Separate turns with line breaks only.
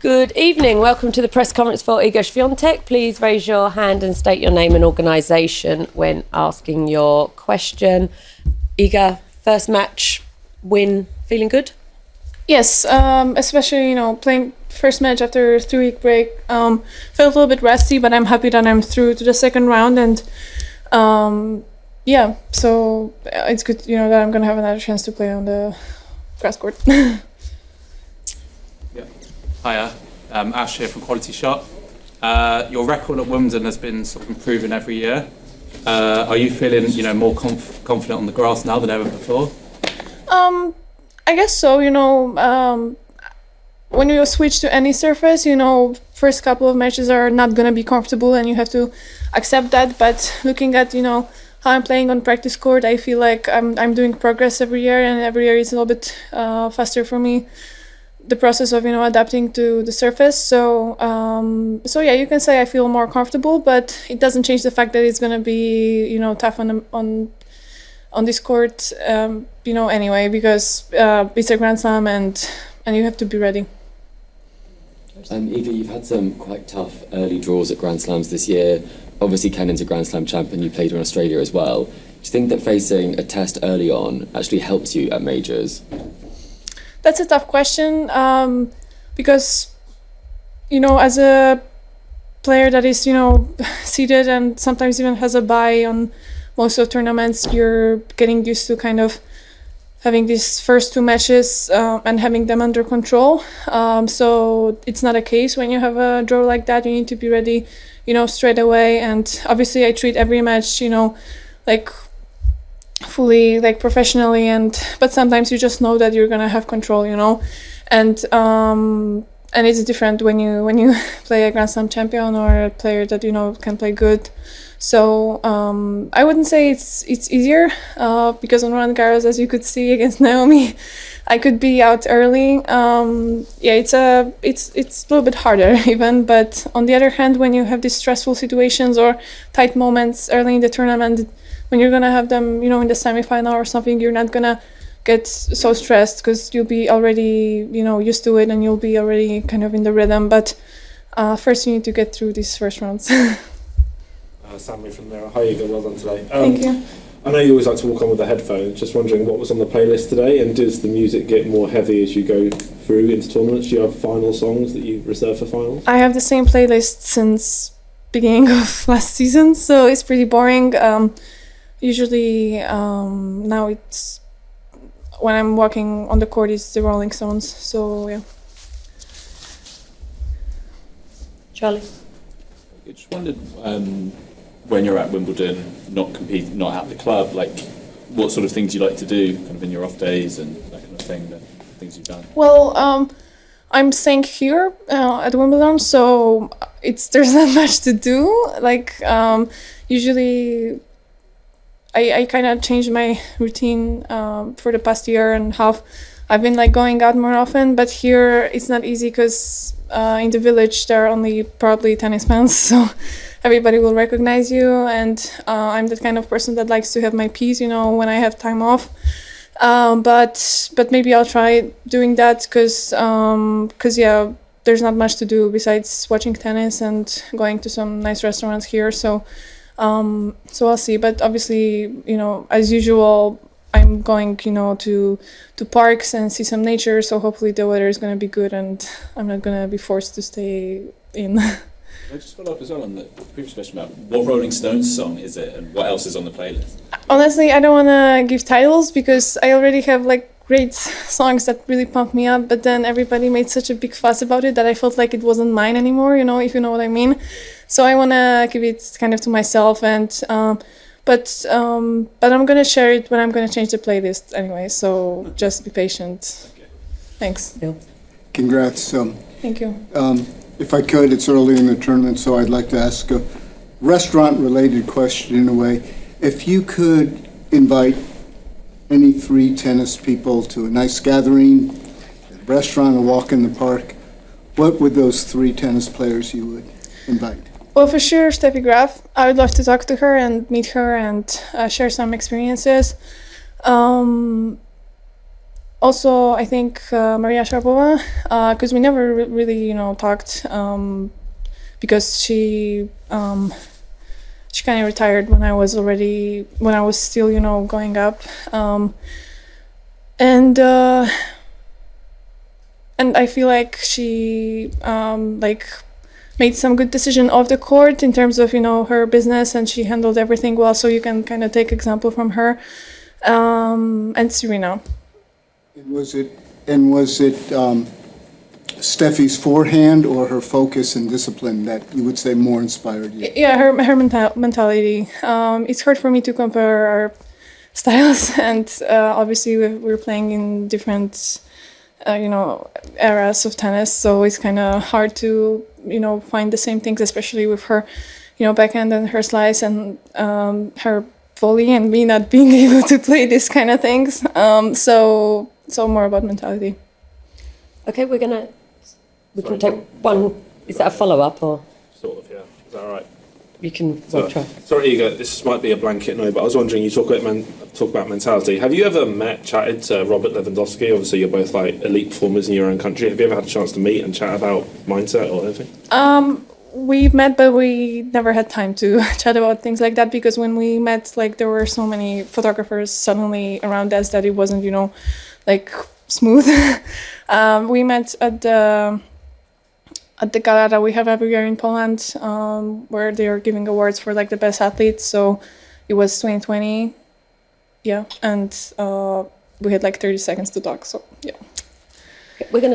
Good evening. Welcome to the press conference for Iga Swiatek. Please raise your hand and state your name and organisation when asking your question. Iga, first match win, feeling good?
Yes, especially, playing first match after a 3-week break. Felt a little bit rusty, but I'm happy that I'm through to the second round. And so it's good, that I'm going to have another chance to play on the grass court.
Hiya, Ash here from Quality Shot. Your record at Wimbledon has been sort of improving every year. Are you feeling, more confident on the grass now than ever before?
I guess so. When you switch to any surface, first couple of matches are not going to be comfortable, and you have to accept that. But looking at, how I'm playing on practice court, I feel like I'm doing progress every year, and every year is a little bit faster for me. The process of adapting to the surface. So yeah, you can say I feel more comfortable, but it doesn't change the fact that it's gonna be tough on this court anyway, because it's a Grand Slam and you have to be ready.
Iga, you've had some quite tough early draws at Grand Slams this year. Obviously, Kennan's a Grand Slam champion. You played in Australia as well. Do you think that facing a test early on actually helps you at majors?
That's a tough question because, as a player that is, seeded and sometimes even has a bye on most of tournaments, you're getting used to kind of having these first two matches and having them under control. So it's not a case when you have a draw like that. You need to be ready, straight away. And obviously I treat every match, fully professionally, but sometimes you just know that you're gonna have control, and it's different when you play a Grand Slam champion or a player that can play good. So I wouldn't say it's easier because on Roland Garros, as you could see against Naomi, I could be out early. It's a little bit harder even. But on the other hand, when you have these stressful situations or tight moments early in the tournament, when you're gonna have them, in the semifinal or something, you're not gonna get so stressed because you'll be already, used to it and you'll be already kind of in the rhythm. But first, you need to get through these first rounds.
Sammy from there. Hi, Iga. Well done today.
Thank you.
I know you always like to walk on with the headphones. Just wondering what was on the playlist today, and does the music get more heavy as you go through into tournaments? Do you have final songs that you reserve for finals?
I have the same playlist since beginning of last season, so it's pretty boring. Usually now it's when I'm walking on the court, it's the Rolling Stones. So yeah.
Charlie?
I just wondered, when you're at Wimbledon, not competing, not at the club, what sort of things you like to do kind of in your off days and that kind of thing, the things you've done?
Well, I'm staying here at Wimbledon, so there's not much to do. Usually I kind of changed my routine for the past year and a half. I've been going out more often, but here it's not easy because in the village there are only probably tennis fans, so everybody will recognize you. And I'm the kind of person that likes to have my peace, when I have time off. But maybe I'll try doing that because there's not much to do besides watching tennis and going to some nice restaurants here. So I'll see. But obviously, as usual, I'm going, to parks and see some nature. So hopefully the weather is going to be good and I'm not going to be forced to stay in.
Can I just follow up as well on the previous question about what Rolling Stones song is it and what else is on the playlist?
Honestly, I don't want to give titles because I already have great songs that really pump me up, but then everybody made such a big fuss about it that I felt like it wasn't mine anymore, if you know what I mean. So I want to give it kind of to myself, and but I'm going to share it when I'm going to change the playlist anyway, so just be patient. Okay. Thanks.
Bill.
Congrats.
Thank you.
If I could, it's early in the tournament, so I'd like to ask a restaurant-related question in a way. If you could invite any three tennis people to a nice gathering, a restaurant, a walk in the park, what would those three tennis players you would invite?
Well, for sure, Steffi Graf. I would love to talk to her and meet her and share some experiences. Also, I think Maria Sharapova, because we never really, talked, because she kind of retired when I was still, going up, and I feel like she made some good decision off the court in terms of her business, and she handled everything well. So you can kind of take example from her, and Serena.
Was it Steffi's forehand or her focus and discipline that you would say more inspired you?
Yeah, her mentality. It's hard for me to compare our styles, and obviously we're playing in different eras of tennis, so it's kind of hard to find the same things, especially with her backhand and her slice and her volley, and me not being able to play these kind of things. So more about mentality.
Okay, we can take one. Is that a follow-up or?
Sort of, yeah. Is that all right?
You can try.
Sorry, Iga, this might be a blanket no, but I was wondering, you talk about mentality. Have you ever chatted to Robert Lewandowski? Obviously, you're both elite performers in your own country. Have you ever had a chance to meet and chat about mindset or anything?
We've met, but we never had time to chat about things like that, because when we met, there were so many photographers suddenly around us that it wasn't, smooth. We met at the gala that we have every year in Poland, where they are giving awards for the best athletes. So it was 2020, yeah, and we had 30 seconds to talk. So yeah,
we're gonna.